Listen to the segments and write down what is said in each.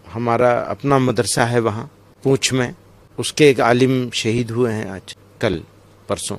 हमारा अपना मदरसा है वहाँ पूंछ में, उसके एक आलिम शहीद हुए हैं आज, कल परसों।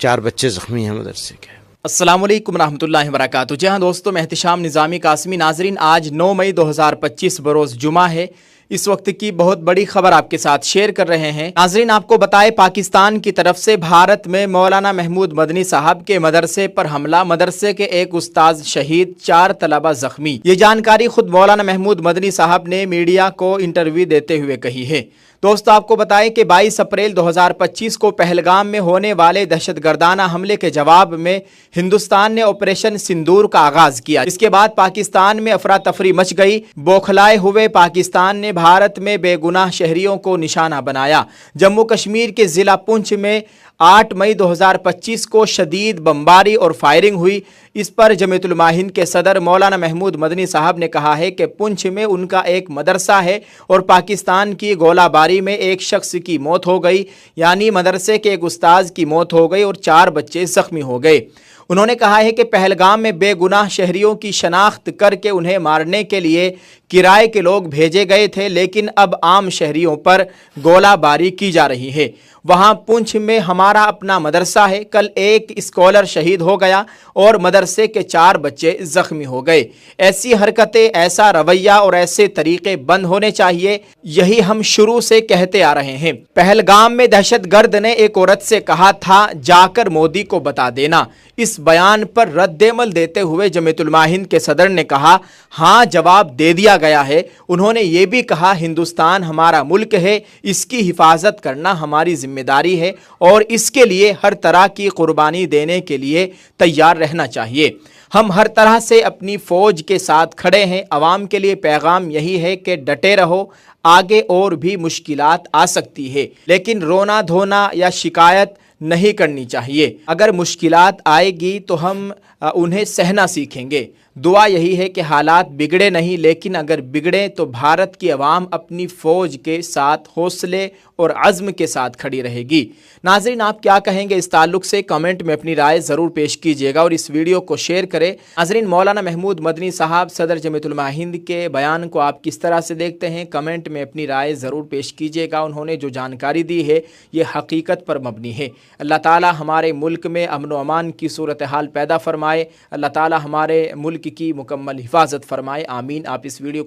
4 बच्चे जख्मी हैं मदरसे के। अस्सलामुअलैकुम रहमतुल्लाहि व बरकातुहू। जी हाँ दोस्तों, मैं एहतिशाम निज़ामी कासमी। नाजरीन, आज 9 मई 2025 बरोज़ जुमा है। इस वक्त की बहुत बड़ी खबर आपके साथ शेयर कर रहे हैं। नाजरीन, आपको बताएं, पाकिस्तान की तरफ से भारत में मौलाना महमूद मदनी साहब के मदरसे पर हमला, मदरसे के एक उस्ताद शहीद, 4 तलबा जख्मी। ये जानकारी खुद मौलाना महमूद मदनी साहब ने मीडिया को इंटरव्यू देते हुए कही है। दोस्तों, आपको बताएं कि 22 अप्रैल 2025 को पहलगाम में होने वाले दहशतगर्दाना हमले के जवाब में हिंदुस्तान ने ऑपरेशन सिंदूर का आगाज किया। इसके बाद पाकिस्तान में अफरा तफरी मच गई। बौखलाए हुए पाकिस्तान ने भारत में बेगुनाह शहरियों को निशाना बनाया। जम्मू कश्मीर के जिला पुंछ में 8 मई 2025 को शदीद बमबारी और फायरिंग हुई। इस पर जमीयतुल उलमा हिंद के सदर मौलाना महमूद मदनी साहब ने कहा है कि पुंछ में उनका एक मदरसा है और पाकिस्तान की गोलाबारी में एक शख्स की मौत हो गई, यानी मदरसे के एक उस्ताद की मौत हो गई और 4 बच्चे जख्मी हो गए। उन्होंने कहा है कि पहलगाम में बेगुनाह शहरियों की शनाख्त करके उन्हें मारने के लिए किराए के लोग भेजे गए थे, लेकिन अब आम शहरियों पर गोलाबारी की जा रही है। वहाँ पुंछ में हमारा अपना मदरसा है, कल एक स्कॉलर शहीद हो गया और मदरसे के 4 बच्चे जख्मी हो गए। ऐसी हरकतें, ऐसा रवैया और ऐसे तरीके बंद होने चाहिए, यही हम शुरू से कहते आ रहे हैं। पहलगाम में दहशतगर्द ने एक औरत से कहा था, जाकर मोदी को बता देना। इस बयान पर रद्देमल देते हुए जमीयतुल उलमा हिंद के सदर ने कहा, हाँ, जवाब दे दिया गया है। उन्होंने ये भी कहा, हिंदुस्तान हमारा मुल्क है, इसकी हिफाजत करना हमारी जिम्मेदारी है और इसके लिए हर तरह की कुर्बानी देने के लिए तैयार रहना चाहिए। हम हर तरह से अपनी फौज के साथ खड़े हैं। अवाम के लिए पैगाम यही है कि डटे रहो, आगे और भी मुश्किलात आ सकती है, लेकिन रोना धोना या शिकायत नहीं करनी चाहिए। अगर मुश्किलात आएगी तो हम उन्हें सहना सीखेंगे। दुआ यही है कि हालात बिगड़े नहीं, लेकिन अगर बिगड़े तो भारत की अवाम अपनी फ़ौज के साथ हौसले और अज़्म के साथ खड़ी रहेगी। नाज़रीन, आप क्या कहेंगे इस ताल्लुक़ से? कमेंट में अपनी राय ज़रूर पेश कीजिएगा और इस वीडियो को शेयर करें। नाज़रीन, मौलाना महमूद मदनी साहब सदर जमीयतुल उलमा हिंद के बयान को आप किस तरह से देखते हैं? कमेंट में अपनी राय ज़रूर पेश कीजिएगा। उन्होंने जो जानकारी दी है ये हकीकत पर मबनी है। अल्लाह ताला हमारे मुल्क में अमन व अमान की सूरत हाल पैदा फरमाए। अल्लाह ताला हमारे मुल्क की मुकम्मल हिफाजत फरमाए। आमीन। आप इस वीडियो को